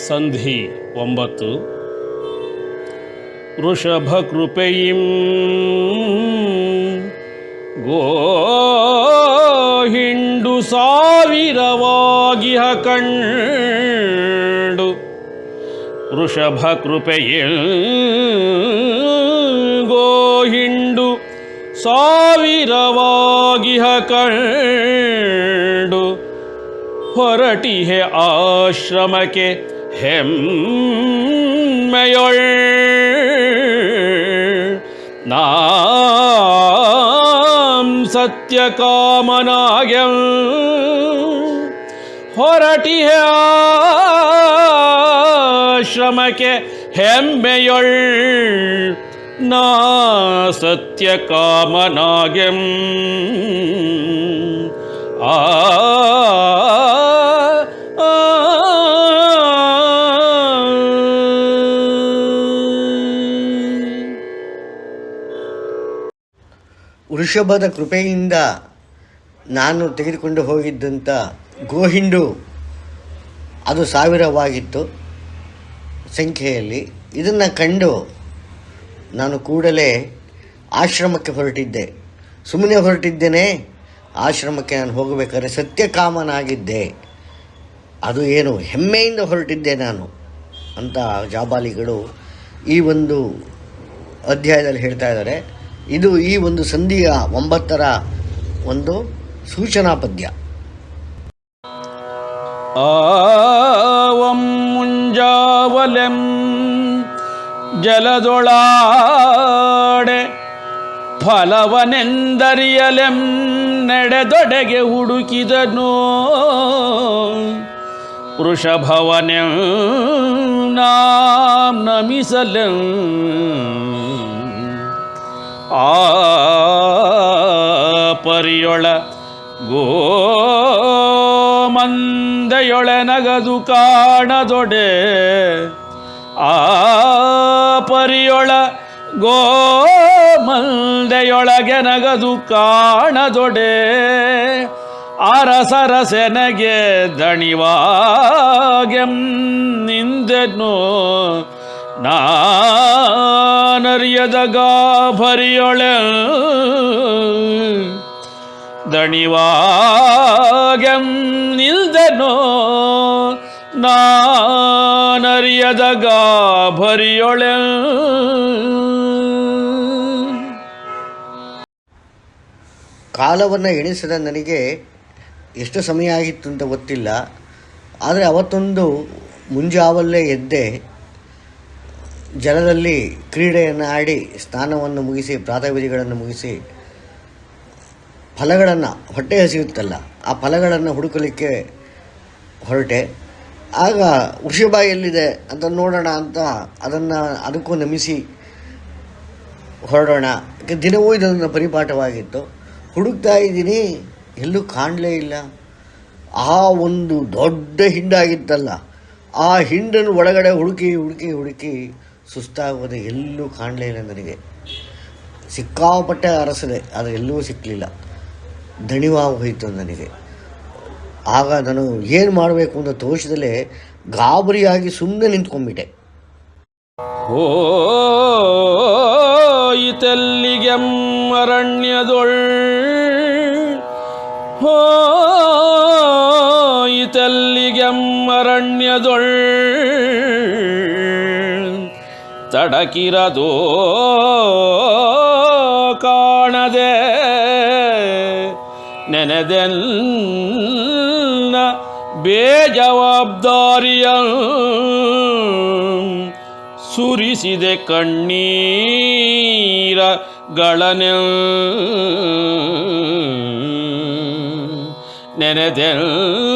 ಸಂಧಿ 9 ವೃಷಭಕೃಪೆಯಿಂ ಗೋಹಿಂಡು ಸಾವಿರವಾಗಿಹ ಕಂಡು ವೃಷಭಕೃಪೆಯಿಂ ಗೋಹಿಂಡು ಸಾವಿರವಾಗಿಹ ಕಂಡು ಹೊರಟಿಹೆ ಆಶ್ರಮಕ್ಕೆ ಹೆಮ್ಮೆಯೊಳ್ ನಾಂ ಸತ್ಯಕಾಮನಾಗ್ಯಂ ಹೊರಟಿಹೆ ಆಶ್ರಮಕ್ಕೆ ಹೆಮ್ಮೆಯೊಳ್ ನಾ ಸತ್ಯಕಾಮನಾಗ್ಯಂ ವೃಷಭದ ಕೃಪೆಯಿಂದ ನಾನು ತೆಗೆದುಕೊಂಡು ಹೋಗಿದ್ದಂಥ ಗೋಹಿಂಡು ಅದು ಸಾವಿರವಾಗಿತ್ತು ಸಂಖ್ಯೆಯಲ್ಲಿ. ಇದನ್ನು ಕಂಡು ನಾನು ಕೂಡಲೇ ಆಶ್ರಮಕ್ಕೆ ಹೊರಟಿದ್ದೆ. ಸುಮ್ಮನೆ ಹೊರಟಿದ್ದೇನೆ, ಆಶ್ರಮಕ್ಕೆ ನಾನು ಹೋಗಬೇಕಾದ್ರೆ ಸತ್ಯಕಾಮನಾಗಿದ್ದೆ. ಅದು ಏನು ಹೆಮ್ಮೆಯಿಂದ ಹೊರಟಿದ್ದೆ ನಾನು ಅಂತ ಜಾಬಾಲಿಗಳು ಈ ಒಂದು ಅಧ್ಯಾಯದಲ್ಲಿ ಹೇಳ್ತಾ ಇದ್ದಾರೆ. ಇದು ಈ ಒಂದು ಸಂಧಿಯ 9ರ ಒಂದು ಸೂಚನಾ ಪದ್ಯ. ಆವಂ ಮುಂಜಾವಲೆಂ ಜಲದೊಳಾಡೆ ಫಲವನೆಂದರಿಯಲೆಂ ನಡೆದೊಡೆಗೆ ಹುಡುಕಿದನು ವೃಷಭವನೆಂ ನಾಂ ನಮಿಸಲೆಂ ಆ ಪರಿಯೊಳ ಗೋಮಂದೆಯೊಳೆ ನಗದು ಕಾಣದೊಡೆ ಆ ಪರಿಯೊಳ ಗೋಮಂದೆಯೊಳಗೆ ನಗದು ಕಾಣದೊಡೆ ಅರಸರಸೆನಗೆ ದಣಿವಾಗೆಂ ನಿಂದೆನು ನಾನರಿಯದ ಗಾಭರಿಯೊಳೆ ದಣಿವಾಗೆಂ ನಿಲ್ದೆನೋ ನಾನರಿಯದ ಗಾಭರಿಯೊಳೆ. ಕಾಲವನ್ನು ಎಣಿಸಿದ ನನಗೆ ಎಷ್ಟು ಸಮಯ ಆಗಿತ್ತು ಅಂತ ಗೊತ್ತಿಲ್ಲ. ಆದರೆ ಅವತ್ತೊಂದು ಮುಂಜಾವಲ್ಲೇ ಎದ್ದೆ, ಜಲದಲ್ಲಿ ಕ್ರೀಡೆಯನ್ನು ಆಡಿ ಸ್ನಾನವನ್ನು ಮುಗಿಸಿ ಪ್ರಾತಃವಿಧಿಗಳನ್ನು ಮುಗಿಸಿ ಫಲಗಳನ್ನು, ಹೊಟ್ಟೆ ಹಸಿಯುತ್ತಲ್ಲ ಆ ಫಲಗಳನ್ನು ಹುಡುಕಲಿಕ್ಕೆ ಹೊರಟೆ. ಆಗ ವೃಷಭ ಎಲ್ಲಿದೆ ಅಂತ ನೋಡೋಣ ಅಂತ ಅದಕ್ಕೂ ನಮಿಸಿ ಹೊರಡೋಣ. ದಿನವೂ ಇದನ್ನು ಪರಿಪಾಠವಾಗಿತ್ತು. ಹುಡುಕ್ತಾ ಇದ್ದೀನಿ, ಎಲ್ಲೂ ಕಾಣಲೇ ಇಲ್ಲ. ಆ ಒಂದು ದೊಡ್ಡ ಹಿಂಡಾಗಿತ್ತಲ್ಲ, ಆ ಹಿಂಡನ್ನು ಒಳಗಡೆ ಹುಡುಕಿ ಹುಡುಕಿ ಹುಡುಕಿ ಸುಸ್ತಾಗೋದೆ, ಎಲ್ಲೂ ಕಾಣಲೇ ಇಲ್ಲ ನನಗೆ. ಸಿಕ್ಕಾಪಟ್ಟೆ ಅರಸದೆ, ಆದರೆ ಎಲ್ಲೂ ಸಿಕ್ಕಲಿಲ್ಲ. ದಣಿವಾಗಿ ಹೋಯಿತು ನನಗೆ. ಆಗ ನಾನು ಏನು ಮಾಡಬೇಕು ಅಂತ ತೋಚದಲ್ಲೇ ಗಾಬರಿಯಾಗಿ ಸುಮ್ಮನೆ ನಿಂತ್ಕೊಂಡ್ಬಿಟ್ಟೆ. ಹೋಯಿತೆಲ್ಲಿಗೆಂ ಅರಣ್ಯದೊಳ್ ಹೋಯಿತೆಲ್ಲಿಗೆಂ ಅರಣ್ಯದೊಳ್ ತಡಕಿರದೋ ಕಾಣದೆ ನೆನೆದೆನ್ನ ಬೇಜವಾಬ್ದಾರಿಯ ಸುರಿಸಿದೆ ಕಣ್ಣೀರಗಳನೆ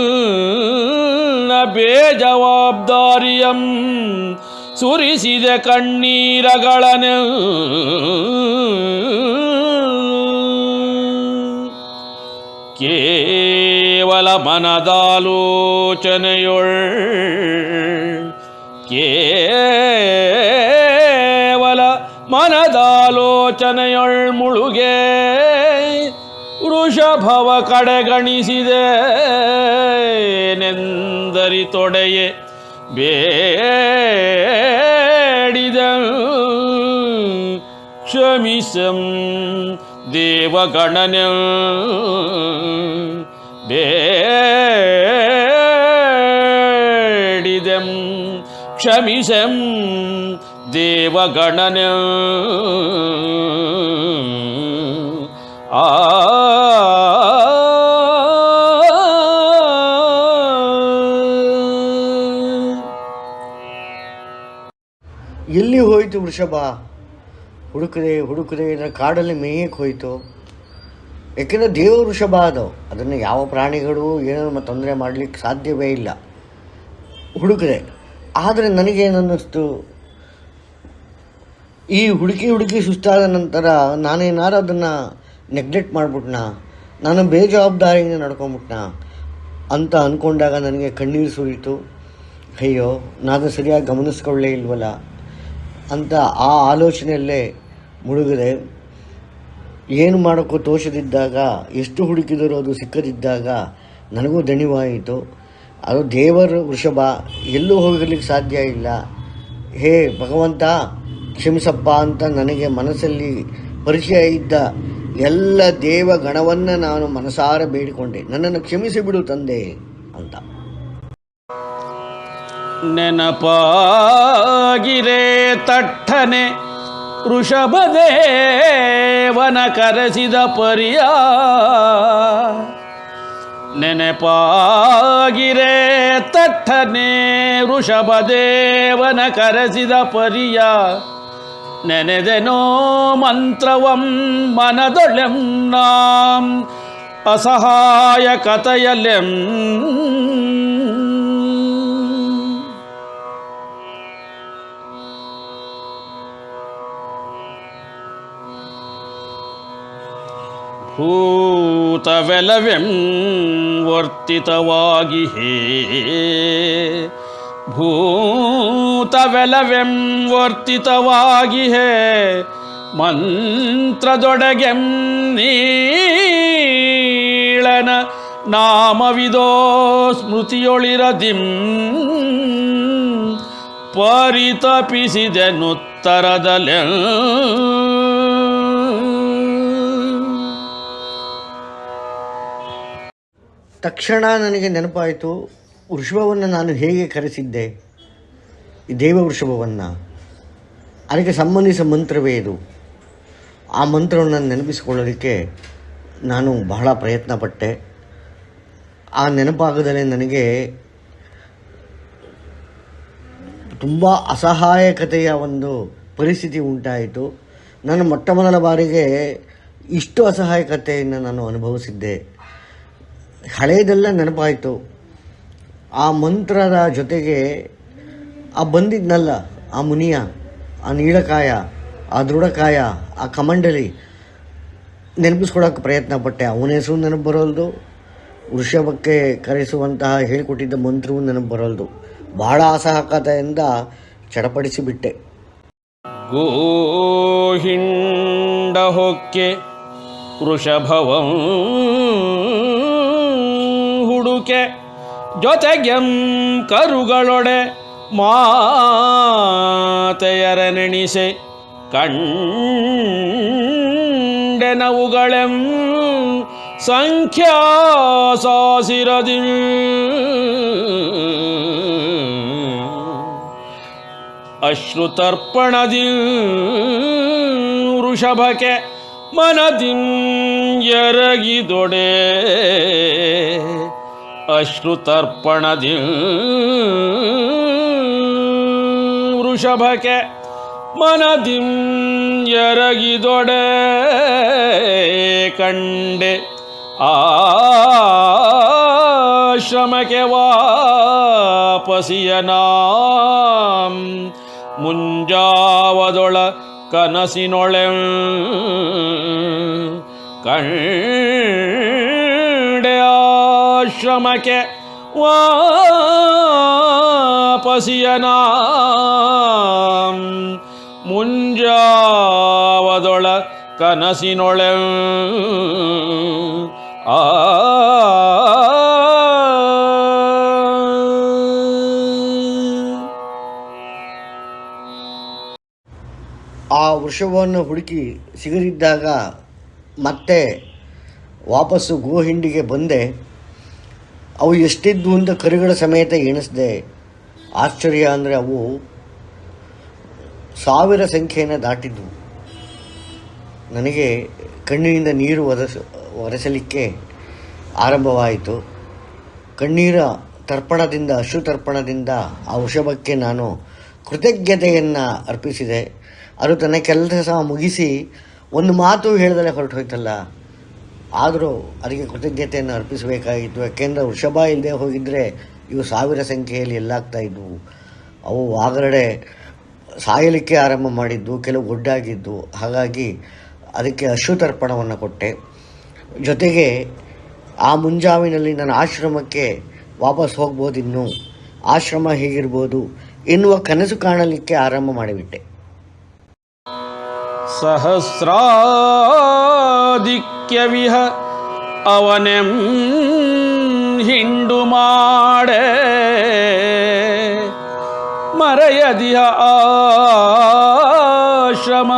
ನೆನೆದೆನ್ನ ಬೇಜವಾಬ್ದಾರಿಯಂ ಸುರಿಸಿದೆ ಕಣ್ಣೀರಗಳನೆ ಕೇವಲ ಮನದಾಲೋಚನೆಯೊಳ್ ಕೇವಲ ಮನದಾಲೋಚನೆಯೊಳ್ ಮುಳುಗೆ ವೃಷಭವ ಕಡೆಗಣಿಸಿದೆ ನೆಂದರಿ ತೊಡೆಯೆ ಬೇಡಿದಂ ಕ್ಷಮಿಸಂ ದೇವಗಣನೆ ಬೇಡಿದಂ ಕ್ಷಮಿಸಂ ದೇವಗಣನೆ ಆ ಎಲ್ಲಿ ಹೋಯಿತು ವೃಷಭ? ಹುಡುಕದೆ ಇದರ ಕಾಡಲ್ಲಿ ಮೇಯಕ್ಕೆ ಹೋಯಿತು. ಯಾಕೆಂದರೆ ದೇವ ವೃಷಭ ಅದನ್ನು ಯಾವ ಪ್ರಾಣಿಗಳು ಏನೋ ತೊಂದರೆ ಮಾಡಲಿಕ್ಕೆ ಸಾಧ್ಯವೇ ಇಲ್ಲ. ಹುಡುಕದೆ. ಆದರೆ ನನಗೇನನ್ನಿಸ್ತು, ಈ ಹುಡುಕಿ ಸುಸ್ತಾದ ನಂತರ ನಾನೇನಾರು ಅದನ್ನು ನೆಗ್ಲೆಕ್ಟ್ ಮಾಡಿಬಿಟ್ನಾ, ನಾನು ಬೇಜವಾಬ್ದಾರಿಯಿಂದ ನಡ್ಕೊಂಬಿಟ್ನಾ ಅಂತ ಅಂದ್ಕೊಂಡಾಗ ನನಗೆ ಕಣ್ಣೀರು ಸುರಿಯಿತು. ಅಯ್ಯೋ, ನಾನು ಸರಿಯಾಗಿ ಗಮನಿಸ್ಕೊಳ್ಳೇ ಇಲ್ವಲ್ಲ ಅಂತ ಆ ಆಲೋಚನೆಯಲ್ಲೇ ಮುಳುಗಿದೆ. ಏನು ಮಾಡೋಕ್ಕೂ ತೋಚದಿದ್ದಾಗ, ಎಷ್ಟು ಹುಡುಕಿದರೂ ಅದು ಸಿಕ್ಕದಿದ್ದಾಗ ನನಗೂ ದಣಿವಾಯಿತು. ಅದು ದೇವರ ವೃಷಭ, ಎಲ್ಲೂ ಹೋಗಲಿಕ್ಕೆ ಸಾಧ್ಯ ಇಲ್ಲ. ಹೇ ಭಗವಂತ ಕ್ಷಮಿಸಪ್ಪ ಅಂತ ನನಗೆ ಮನಸ್ಸಲ್ಲಿ ಪರಿಚಯ ಇದ್ದ ಎಲ್ಲ ದೇವಗಣವನ್ನು ನಾನು ಮನಸಾರ ಬೇಡಿಕೊಂಡೆ, ನನ್ನನ್ನು ಕ್ಷಮಿಸಿಬಿಡು ತಂದೆ ಅಂತ. ನೆನಪಾಗಿರೇ ತಟ್ಟನೆ ವೃಷಭದೇವನ ಕರೆಸಿದ ಪರಿಯ, ನೆನಪಾಗಿರೇ ತಟ್ಟನೆ ವೃಷಭದೇವನ ಕರೆಸಿದ ಪರಿಯ, ನೆನೆದೆನೋ ಮಂತ್ರವಂ ಮನದೊಳೆಂ ನಾಂ ಅಸಹಾಯ ಕಥೆಯಲ್ಲೆಂ, ಭೂತವೆಲವೆಂ ವರ್ತಿತವಾಗಿ ಹೇ, ಭೂತವೆಲವೆಂ ವರ್ತಿತವಾಗಿ ಹೇ, ಮಂತ್ರದೊಡಗೆಂ ನೀಳನ ನಾಮವಿದೋ ಸ್ಮೃತಿಯೊಳಿರದಿಂ, ಪರಿತಪಿಸಿದೆನುತ್ತರದಲೆ. ತಕ್ಷಣ ನನಗೆ ನೆನಪಾಯಿತು, ವೃಷಭವನ್ನು ನಾನು ಹೇಗೆ ಕರೆಸಿದ್ದೆ, ಈ ದೇವ ವೃಷಭವನ್ನು. ಅದಕ್ಕೆ ಸಂಬಂಧಿಸಿದ ಮಂತ್ರವೇ ಇದು. ಆ ಮಂತ್ರವನ್ನು ನೆನಪಿಸಿಕೊಳ್ಳೋದಕ್ಕೆ ನಾನು ಬಹಳ ಪ್ರಯತ್ನ ಪಟ್ಟೆ. ಆ ನೆನಪಾಗದಲ್ಲೇ ನನಗೆ ತುಂಬ ಅಸಹಾಯಕತೆಯ ಒಂದು ಪರಿಸ್ಥಿತಿ ಉಂಟಾಯಿತು. ನಾನು ಮೊಟ್ಟ ಮೊದಲ ಬಾರಿಗೆ ಇಷ್ಟು ಅಸಹಾಯಕತೆಯನ್ನು ನಾನು ಅನುಭವಿಸಿದ್ದೆ. ಹಳೆಯದೆಲ್ಲ ನೆನಪಾಯಿತು. ಆ ಮಂತ್ರದ ಜೊತೆಗೆ ಆ ಬಂದಿದ್ನಲ್ಲ, ಆ ಮುನಿಯ, ಆ ನೀಳಕಾಯ, ಆ ದೃಢಕಾಯ, ಆ ಕಮಂಡಲಿ ನೆನಪಿಸ್ಕೊಳಕ್ಕೆ ಪ್ರಯತ್ನ ಪಟ್ಟೆ. ಅವನ ಹೆಸರು ನೆನಪು ಬರೋಲ್ದು, ವೃಷಭಕ್ಕೆ ಕರೆಸುವಂತಹ ಹೇಳಿಕೊಟ್ಟಿದ್ದ ಮಂತ್ರವೂ ನೆನಪು ಬರೋಲ್ದು. ಬಹಳ ಅಸಹಾಯಕತೆಯಿಂದ ಚಡಪಡಿಸಿಬಿಟ್ಟೆ. ಗೋಹಿಂಡ ಹೊಕ್ಕೆ ವೃಷಭವಂ ಹುಡುಕೆ ಜೊತೆಗೆಂ ಕರುಗಳೊಡೆ ಮಾತೆಯರನೆಣಿಸೆ, ಕಂಡೆನವುಗಳೆಂ ಸಂಖ್ಯಾಸಾಸಿರದಿ, ಅಶ್ರುತರ್ಪಣದಿ ವೃಷಭಕ್ಕೆ ಮನದಿಂ ಎರಗಿದೊಡೆ, ಅಶ್ರುತರ್ಪಣದಿ ವೃಷಭಕ್ಕೆ ಮನದಿಂ ಎರಗಿದೊಡೆ, ಕಂಡೆ ಆಶ್ರಮಕ್ಕೆ ವಾಪಸಿಯನಾಂ, ಮುಂಜಾವದೊಳ ಕನಸಿನೊಳೆ ಕಂಡೆ ಆಶ್ರಮಕ್ಕೆ ವಾಪಸಿಯನಾಂ, ಮುಂಜಾವದೊಳ ಕನಸಿನೊಳೆ ಆ ಆ ವೃಷಭವನ್ನು ಹುಡುಕಿ ಸಿಗದಿದ್ದಾಗ ಮತ್ತೆ ವಾಪಸ್ಸು ಗೋಹಿಂಡಿಗೆ ಬಂದೆ. ಅವು ಎಷ್ಟಿದ್ವು ಅಂತ ಕರುಗಳ ಸಮೇತ ಎಣಿಸಿದೆ. ಆಶ್ಚರ್ಯ ಅಂದರೆ ಅವು 1000 ಸಂಖ್ಯೆಯನ್ನು ದಾಟಿದ್ವು. ನನಗೆ ಕಣ್ಣಿನಿಂದ ನೀರು ಒರೆಸಲಿಕ್ಕೆ ಆರಂಭವಾಯಿತು. ಕಣ್ಣೀರ ತರ್ಪಣದಿಂದ, ಅಶ್ರುತರ್ಪಣದಿಂದ ಆ ವೃಷಭಕ್ಕೆ ನಾನು ಕೃತಜ್ಞತೆಯನ್ನು ಅರ್ಪಿಸಿದೆ. ಅದು ತನ್ನ ಕೆಲಸ ಮುಗಿಸಿ ಒಂದು ಮಾತು ಹೇಳಿದರೆ ಹೊರಟೋಯ್ತಲ್ಲ, ಆದರೂ ಅದಕ್ಕೆ ಕೃತಜ್ಞತೆಯನ್ನು ಅರ್ಪಿಸಬೇಕಾಗಿತ್ತು. ಯಾಕೆಂದರೆ ವೃಷಭ ಇಲ್ಲದೆ ಹೋಗಿದ್ದರೆ ಇವು 1000 ಸಂಖ್ಯೆಯಲ್ಲಿ ಎಲ್ಲಾಗ್ತಾಯಿದ್ವು. ಅವು ಆಗರಡೆ ಸಾಯಲಿಕ್ಕೆ ಆರಂಭ ಮಾಡಿದ್ದು, ಕೆಲವು ಒಡ್ಡಾಗಿದ್ದು. ಹಾಗಾಗಿ ಅದಕ್ಕೆ ಅಶ್ರುತರ್ಪಣವನ್ನು ಕೊಟ್ಟೆ. ಜೊತೆಗೆ ಆ ಮುಂಜಾವಿನಲ್ಲಿ ನನ್ನ ಆಶ್ರಮಕ್ಕೆ ವಾಪಸ್ ಹೋಗ್ಬೋದಿನ್ನು, ಆಶ್ರಮ ಹೇಗಿರ್ಬೋದು ಎನ್ನುವ ಕನಸು ಕಾಣಲಿಕ್ಕೆ ಆರಂಭ ಮಾಡಿಬಿಟ್ಟೆ. ಸಹಸ್ರಾಧಿಕ್ಯವಿಹ ಅವನೆಂ ಹಿಂಡು ಮಾಡೆ ಮರೆಯದಿಹ ಆಶ್ರಮ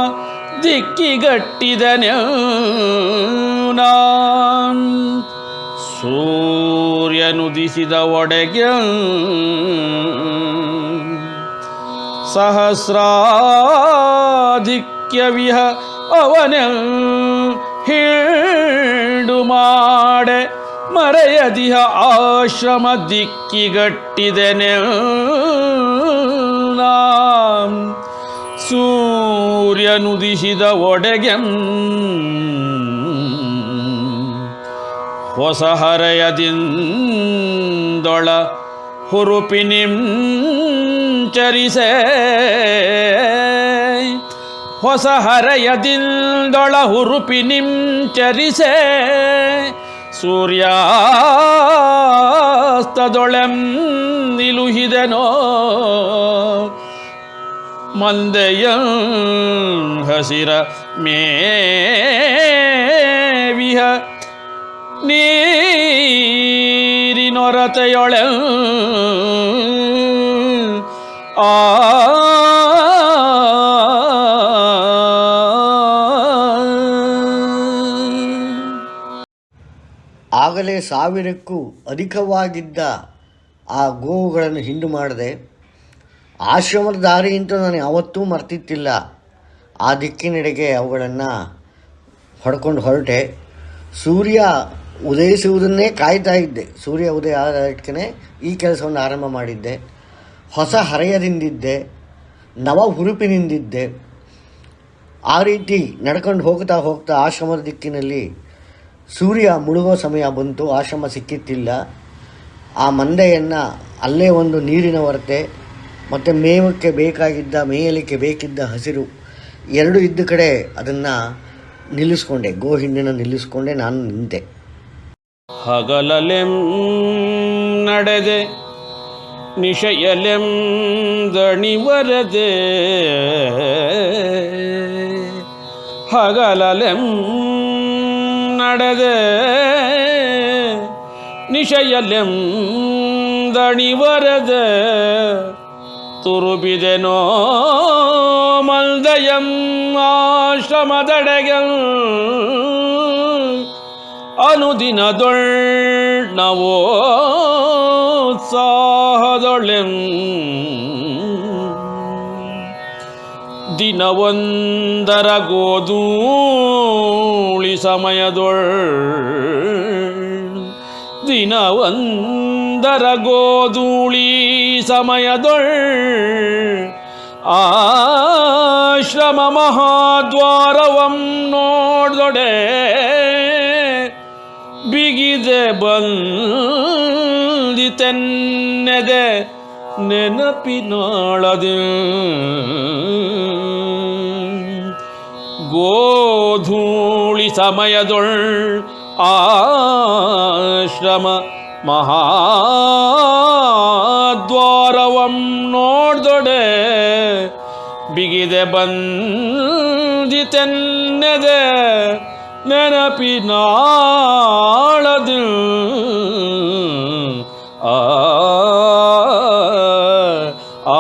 ದಿಕ್ಕಿಗಟ್ಟಿದನೆ ನಾನ್ ಸೂರ್ಯನುದಿಸಿದ ಒಡೆಗೆ ಸಹಸ್ರಾಧಿಕ್ಯವಿಹ ಅವನೆ ಹಿಂಡು ಮಾಡೆ ಮರೆಯದಿಹ ಆಶ್ರಮ ದಿಕ್ಕಿಗಟ್ಟಿದೆನೆ ನಾಂ ಸೂರ್ಯನುದಿಸಿದ ಒಡೆಗೆ ಹೊಸ ಹರೆಯದಿಂದೊಳ ಹುರುಪಿನಿಂ ಚರಿಸೆ ಹೊಸ ಹರೆಯದಿಂದೊಳ ಹುರುಪಿನಿಂ ಚರಿಸೆ ಸೂರ್ಯಾಸ್ತದೊಳೆಂ ನಿಲುಹಿದೆನೋ ಮಂದೆಯ ಹಸಿರ ಮೇವಿಹ ನೀರಿನೊರತೆಯೊಳೆ ಆ ಆಗಲೇ 1000ಕ್ಕೂ ಅಧಿಕವಾಗಿದ್ದ ಆ ಗೋವುಗಳನ್ನು ಹಿಂಡು ಮಾಡಿದೆ. ಆಶ್ರಮದ ದಾರಿ ಅಂತೂ ನಾನು ಯಾವತ್ತೂ ಮರ್ತಿತ್ತಿಲ್ಲ. ಆ ದಿಕ್ಕಿನೆಡೆಗೆ ಅವುಗಳನ್ನು ಹೊಡ್ಕೊಂಡು ಹೊರಟೆ. ಸೂರ್ಯ ಉದಯಿಸುವುದನ್ನೇ ಕಾಯ್ತಾ ಇದ್ದೆ. ಸೂರ್ಯ ಉದಯ ಆದಕ್ಕೆ ಈ ಕೆಲಸವನ್ನು ಆರಂಭ ಮಾಡಿದ್ದೆ. ಹೊಸ ಹರೆಯದಿಂದಿದ್ದೆ, ನವ ಹುರುಪಿನಿಂದಿದ್ದೆ. ಆ ರೀತಿ ನಡ್ಕೊಂಡು ಹೋಗ್ತಾ ಹೋಗ್ತಾ ಆಶ್ರಮದ ದಿಕ್ಕಿನಲ್ಲಿ ಸೂರ್ಯ ಮುಳುಗೋ ಸಮಯ ಬಂತು. ಆಶ್ರಮ ಸಿಕ್ಕಿತ್ತಿಲ್ಲ. ಆ ಮಂದೆಯನ್ನು ಅಲ್ಲೇ ಒಂದು ನೀರಿನ ಹೊರತೆ ಮತ್ತು ಮೇಯಲಿಕ್ಕೆ ಬೇಕಿದ್ದ ಹಸಿರು ಎರಡೂ ಇದ್ದ ಕಡೆ ಅದನ್ನು ನಿಲ್ಲಿಸ್ಕೊಂಡೆ. ಗೋಹಿಂಡನ್ನು ನಿಲ್ಲಿಸ್ಕೊಂಡೆ. ನಾನು ನಿಂತೆ. ಹಗಲಲೆಂ ನಡೆದೆ ನಿಶಯಲೆಂ ದಣಿವರದೆ ಹಗಲಲೆಂ ನಡೆದೆ ನಿಶಯಲೆಂ ದಣಿವರದೆ ತುರುಬಿದೆನೋ ಮಲ್ದಯಂ ಆಶ್ರಮದಡೆಗೆ ಅನುದಿನದೊಳ್ ನವೋತ್ಸಾಹದೊಳೆಂ ದಿನವೊಂದರ ಗೋಧೂಳಿ ಸಮಯದೊಳ್ ದಿನವೊಂದರ ಗೋಧೂಳಿ ಸಮಯದೊಳ್ ಆಶ್ರಮ ಮಹಾದ್ವಾರವಂ ನೋಡ್ದೊಡೆ ಬಿಗಿದೆ ಬಂದಿತೆನ್ನೆದೆ ನೆನಪಿನಾಳದೆ ಗೋಧೂಳಿ ಸಮಯದೊಳ್ ಆಶ್ರಮ ಮಹಾದ್ವಾರವಂ ನೋಡ್ದೊಡೆ ಬಿಗಿದೆ ಬಂದಿತೆನ್ನೆದೆ ನೆನಪಿನಾಳದು ಆ ಆ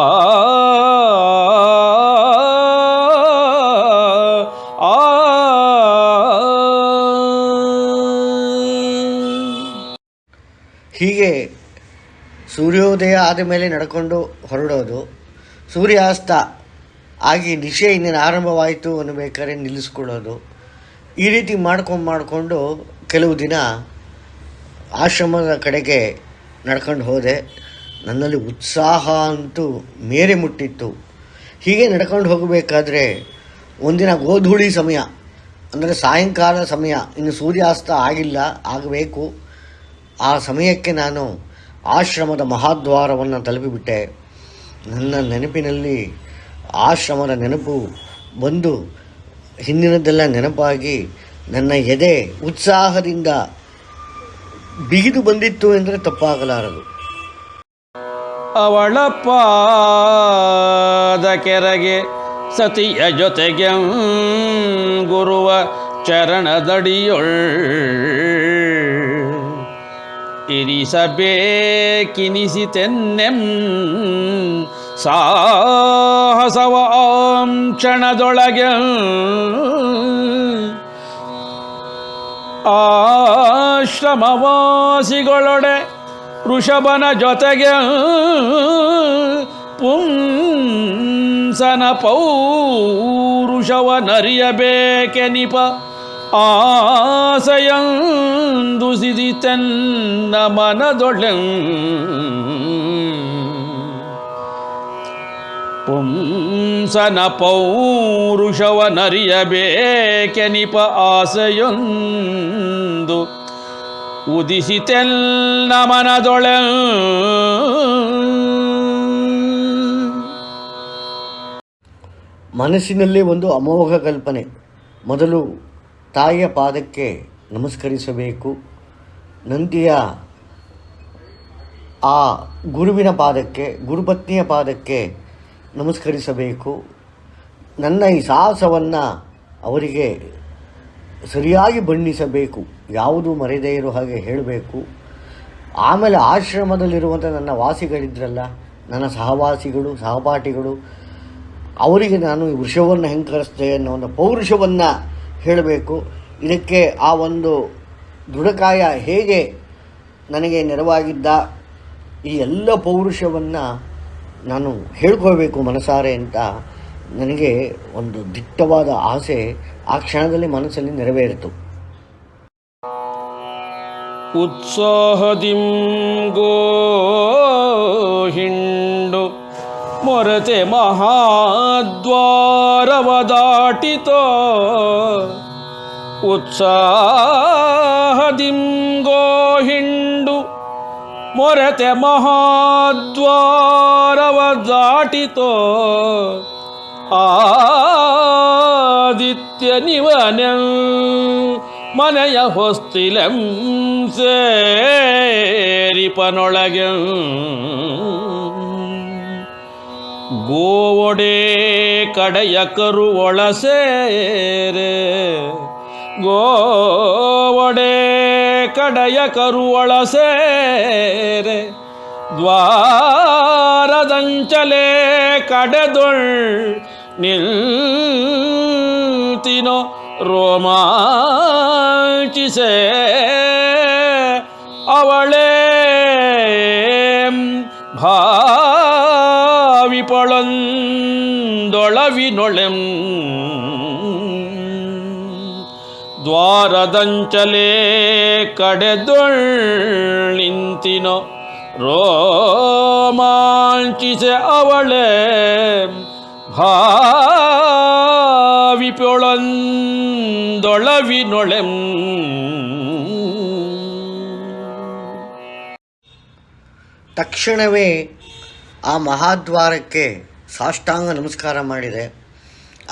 ಸೂರ್ಯೋದಯ ಆದ ಮೇಲೆ ನಡ್ಕೊಂಡು ಹೊರಡೋದು, ಸೂರ್ಯಾಸ್ತ ಆಗಿ ನಿಶೆ ಇನ್ನೇನು ಆರಂಭವಾಯಿತು ಅನ್ನಬೇಕಾದ್ರೆ ನಿಲ್ಲಿಸ್ಕೊಳ್ಳೋದು. ಈ ರೀತಿ ಮಾಡಿಕೊಂಡು ಕೆಲವು ದಿನ ಆಶ್ರಮದ ಕಡೆಗೆ ನಡ್ಕೊಂಡು ಹೋದೆ. ನನ್ನಲ್ಲಿ ಉತ್ಸಾಹ ಅಂತೂ ಮೇರೆ ಮುಟ್ಟಿತ್ತು. ಹೀಗೆ ನಡ್ಕೊಂಡು ಹೋಗಬೇಕಾದ್ರೆ ಒಂದಿನ ಗೋಧೂಳಿ ಸಮಯ, ಅಂದರೆ ಸಾಯಂಕಾಲ ಸಮಯ, ಇನ್ನು ಸೂರ್ಯಾಸ್ತ ಆಗಬೇಕು. ಆ ಸಮಯಕ್ಕೆ ನಾನು ಆಶ್ರಮದ ಮಹಾದ್ವಾರವನ್ನು ತಲುಪಿಬಿಟ್ಟೆ. ನನ್ನ ನೆನಪಿನಲ್ಲಿ ಆಶ್ರಮದ ನೆನಪು ಬಂದು ಹಿಂದಿನದ್ದೆಲ್ಲ ನೆನಪಾಗಿ ನನ್ನ ಎದೆ ಉತ್ಸಾಹದಿಂದ ಬಿಗಿದು ಬಂದಿತ್ತು ಎಂದರೆ ತಪ್ಪಾಗಲಾರದು. ಅವಳ ಪಾದ ಕೆರಗೆ ಸತಿಯ ಜೊತೆಗೆ ಗುರುವ ಚರಣದಡಿಯೊಳ್ ಇರಿಸಬೇಕಿನಿಸಿತೆನ್ನೆಂ ಸಾಹಸವ ಕ್ಷಣದೊಳಗೆ ಆಶ್ರಮವಾಸಿಗಳೊಡೆ ವೃಷಭನ ಜೊತೆಗೆ ಪುಂಸನ ಪೌರುಷವನರಿಯಬೇಕೆನಿಪ ಆಸೆಯಂದುಸಿದಿತೆನ್ನ ಮನದೊಳೆ ಪುಂಸನ ಪೌರುಷವನರಿಯಬೇಕೆನಿಪ ಆಸೆಯೊಂದು ಉದಿಸಿತೆಲ್ಲ ಮನದೊಳೆ. ಮನಸ್ಸಿನಲ್ಲಿ ಒಂದು ಅಮೋಘ ಕಲ್ಪನೆ. ಮೊದಲು ತಾಯಿಯ ಪಾದಕ್ಕೆ ನಮಸ್ಕರಿಸಬೇಕು, ನಂತರ ಆ ಗುರುವಿನ ಪಾದಕ್ಕೆ, ಗುರುಪತ್ನಿಯ ಪಾದಕ್ಕೆ ನಮಸ್ಕರಿಸಬೇಕು. ನನ್ನ ಈ ಸಾಹಸವನ್ನು ಅವರಿಗೆ ಸರಿಯಾಗಿ ಬಣ್ಣಿಸಬೇಕು, ಯಾವುದು ಮರೆಯದೇ ಇರೋ ಹಾಗೆ ಹೇಳಬೇಕು. ಆಮೇಲೆ ಆಶ್ರಮದಲ್ಲಿರುವಂಥ ನನ್ನ ವಾಸಿಗಳಿದ್ರಲ್ಲ, ನನ್ನ ಸಹವಾಸಿಗಳು, ಸಹಪಾಠಿಗಳು, ಅವರಿಗೆ ನಾನು ಈ ವೃಷವನ್ನು ಹೆಂಗೆ ಕರೆಸ್ತೆ ಅನ್ನೋ ಒಂದು ಪೌರುಷವನ್ನು ಹೇಳಬೇಕು. ಇದಕ್ಕೆ ಆ ಒಂದು ದೃಢಕಾಯ ಹೇಗೆ ನನಗೆ ನೆರವಾಗಿದ್ದ, ಈ ಎಲ್ಲ ಪೌರುಷವನ್ನು ನಾನು ಹೇಳ್ಕೋಬೇಕು ಮನಸಾರೆ ಅಂತ ನನಗೆ ಒಂದು ದಿಟ್ಟವಾದ ಆಸೆ ಆ ಕ್ಷಣದಲ್ಲಿ ಮನಸ್ಸಲ್ಲಿ ನೆರವೇರಿತು. ಉತ್ಸಾಹದಿಂ ಹಿಂಡು ಮೊರತೆ ಮಹಾದ್ವಾರವ ದಾಟಿತೋ, ಉತ್ಸಾಹದಿಂ ಹಿಂಡು ಮೊರತೆ ಮಹಾದ್ವಾರವ ದಾಟಿತೋ, ಆದಿತ್ಯನಿವನೆ ಮನೆಯ ಹೊಸ್ತಿಲೆಂ ಸೇರಿಪನೊಳಗೆ ಗೋವೊಡೆ ಕಡೆಯ ಕರುವೊಳ ಸೇರೆ, ಗೋವೊಡೆ ಕಡೆಯ ಕರುವೊಳ ಸೇರೆ ದ್ವಾರದಂಚಲೆ ಕಡೆದೊಳ್ ನಿಲ್ತಿನೋ ರೋಮಾಂಚಿಸೆ ಅವಳೇ ಭಾವಿಪೊಳೊಂದೊಳವಿನೊಳೆಂ ದ್ವಾರದಂಚಲೆ ಕಡೆದೊಳ್ ನಿಂತಿನೋ ರೋಮಾಂಚಿಸೆ ಅವಳೇ ಭಾವಿಪೊಳೊಂದೊಳವಿನೊಳೆಂ. ತಕ್ಷಣವೇ ಆ ಮಹಾದ್ವಾರಕ್ಕೆ ಸಾಷ್ಟಾಂಗ ನಮಸ್ಕಾರ ಮಾಡಿದೆ.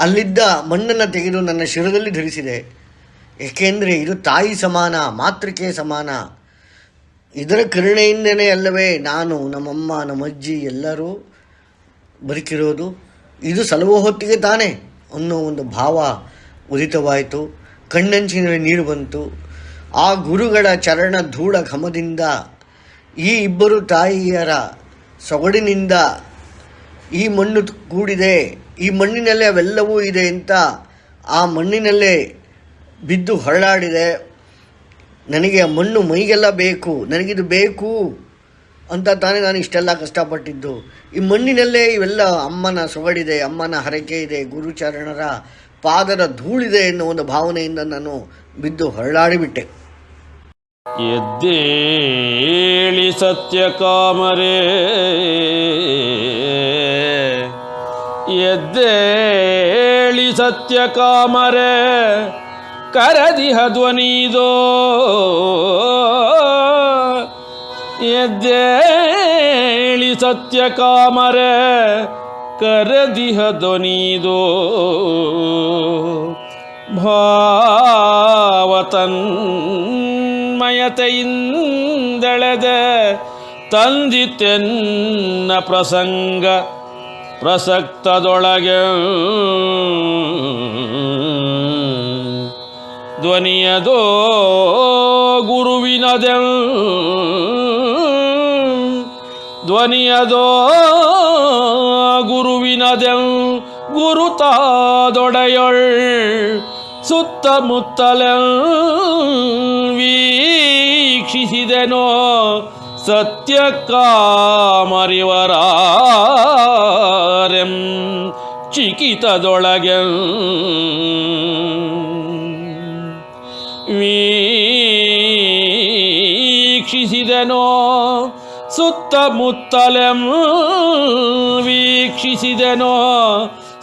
ಅಲ್ಲಿದ್ದ ಮಣ್ಣನ್ನು ತೆಗೆದು ನನ್ನ ಶಿರದಲ್ಲಿ ಧರಿಸಿದೆ. ಏಕೆಂದರೆ ಇದು ತಾಯಿ ಸಮಾನ, ಮಾತೃಕೆ ಸಮಾನ. ಇದರ ಕರುಣೆಯಿಂದನೇ ಅಲ್ಲವೇ ನಾನು, ನಮ್ಮಮ್ಮ, ನಮ್ಮಜ್ಜಿ ಎಲ್ಲರೂ ಬದುಕಿರೋದು. ಇದು ಸಲುವ ಹೊತ್ತಿಗೆ ತಾನೇ ಅನ್ನೋ ಒಂದು ಭಾವ ಉದಿತವಾಯಿತು. ಕಣ್ಣಂಚಿನಲ್ಲಿ ನೀರು ಬಂತು. ಆ ಗುರುಗಳ ಚರಣ ಧೂಳ ಘಮದಿಂದ, ಈ ಇಬ್ಬರು ತಾಯಿಯರ ಸೊಗಡಿನಿಂದ ಈ ಮಣ್ಣು ಕೂಡಿದೆ, ಈ ಮಣ್ಣಿನಲ್ಲೇ ಅವೆಲ್ಲವೂ ಇದೆ ಅಂತ ಆ ಮಣ್ಣಿನಲ್ಲೇ ಬಿದ್ದು ಹೊರಳಾಡಿದೆ. ನನಗೆ ಆ ಮಣ್ಣು ಮೈಗೆಲ್ಲ ಬೇಕು, ನನಗಿದು ಬೇಕು ಅಂತ ತಾನೇ ನಾನು ಇಷ್ಟೆಲ್ಲ ಕಷ್ಟಪಟ್ಟಿದ್ದು. ಈ ಮಣ್ಣಿನಲ್ಲೇ ಇವೆಲ್ಲ ಅಮ್ಮನ ಸೊಗಡಿದೆ, ಅಮ್ಮನ ಹರಕೆ ಇದೆ, ಗುರುಚರಣರ ಪಾದದ ಧೂಳಿದೆ ಎನ್ನುವ ಒಂದು ಭಾವನೆಯಿಂದ ನಾನು ಬಿದ್ದು ಹೊರಳಾಡಿಬಿಟ್ಟೆ. ಎದ್ದೇಳಿ ಸತ್ಯಕಾಮರೇ, ಎದ್ದೇಳಿ ಸತ್ಯಕಾಮರೇ, ಕರದಿಹ ಧ್ವನಿದೋ, ಎದ್ದೇಳಿ ಸತ್ಯಕಾಮರೇ, ಕರದಿಹ ಧ್ವನಿದೋ, ಭಾವತನ್ಮಯತೆಯಿಂದೆಳೆದೆ ತಂದಿತೆನ್ನ ಪ್ರಸಂಗ ಪ್ರಸಕ್ತದೊಳಗೆ, ಧ್ವನಿಯದೋ ಗುರುವಿನದೆ, ಧ್ವನಿಯದೋ ಗುರುವಿನದೆ, ಗುರುತಾದೊಡೆಯೊಳ್ ಸುತ್ತಮುತ್ತಲೆ ವೀಕ್ಷಿಸಿದೆನೋ ಸತ್ಯಕಾಮರಿವರಾರೆಂ ಚಿಕಿತದೊಳಗೆ, ವೀಕ್ಷಿಸಿದೆನೋ ಸುತ್ತಮುತ್ತಲೆಂ ವೀಕ್ಷಿಸಿದೆನೋ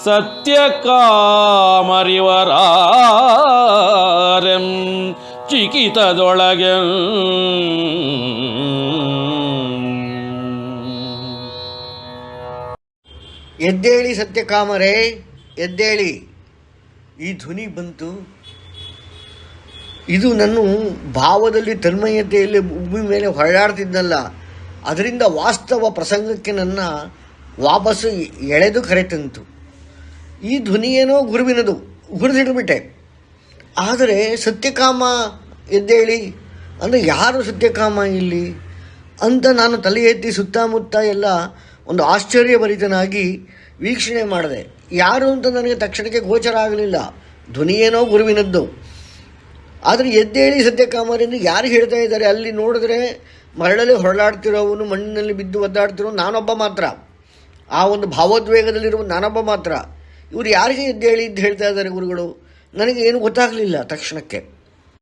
ಸತ್ಯಕಾಮರಿವರಾರೆಂ ಚಿಕಿತದೊಳಗೆ. ಎದ್ದೇಳಿ ಸತ್ಯಕಾಮರೇ, ಎದ್ದೇಳಿ. ಈ ಧ್ವನಿ ಬಂತು. ಇದು ನನ್ನ ಭಾವದಲ್ಲಿ ತನ್ಮಯತೆಯಲ್ಲಿ ಭೂಮಿ ಮೇಲೆ ಹೊರಳಾಡ್ತಿದ್ನಲ್ಲ, ಅದರಿಂದ ವಾಸ್ತವ ಪ್ರಸಂಗಕ್ಕೆ ನನ್ನ ವಾಪಸ್ಸು ಎಳೆದು ಕರೆತಂತು. ಈ ಧ್ವನಿಯೇನೋ ಗುರುವಿನದು, ಗುರುತಿಡ್ಬಿಟ್ಟೆ. ಆದರೆ ಸತ್ಯಕಾಮ ಎದ್ದೇಳಿ ಅಂದರೆ ಯಾರು ಸತ್ಯಕಾಮ ಇಲ್ಲಿ ಅಂತ ನಾನು ತಲೆ ಎತ್ತಿ ಸುತ್ತಮುತ್ತ ಎಲ್ಲ ಒಂದು ಆಶ್ಚರ್ಯಭರಿತನಾಗಿ ವೀಕ್ಷಣೆ ಮಾಡಿದೆ. ಯಾರು ಅಂತ ನನಗೆ ತಕ್ಷಣಕ್ಕೆ ಗೋಚರ ಆಗಲಿಲ್ಲ. ಧ್ವನಿಯೇನೋ ಗುರುವಿನದ್ದು. ಆದರೆ ಎದ್ದೇಳಿ ಸತ್ಯಕಾಮರಿಂದ ಯಾರು ಹೇಳ್ತಾ ಇದ್ದಾರೆ? ಅಲ್ಲಿ ನೋಡಿದ್ರೆ ಮರಳಲ್ಲಿ ಹೊರಳಾಡ್ತಿರೋವನು, ಮಣ್ಣಿನಲ್ಲಿ ಬಿದ್ದು ಒದ್ದಾಡ್ತಿರೋ ನಾನೊಬ್ಬ ಮಾತ್ರ, ಆ ಒಂದು ಭಾವೋದ್ವೇಗದಲ್ಲಿರುವ ನಾನೊಬ್ಬ ಮಾತ್ರ. ಇವರು ಯಾರಿಗೆ ಎದ್ದೇಳಿ ಅಂತ ಹೇಳ್ತಾ ಇದ್ದಾರೆ ಗುರುಗಳು? ನನಗೆ ಏನು ಗೊತ್ತಾಗಲಿಲ್ಲ ತಕ್ಷಣಕ್ಕೆ.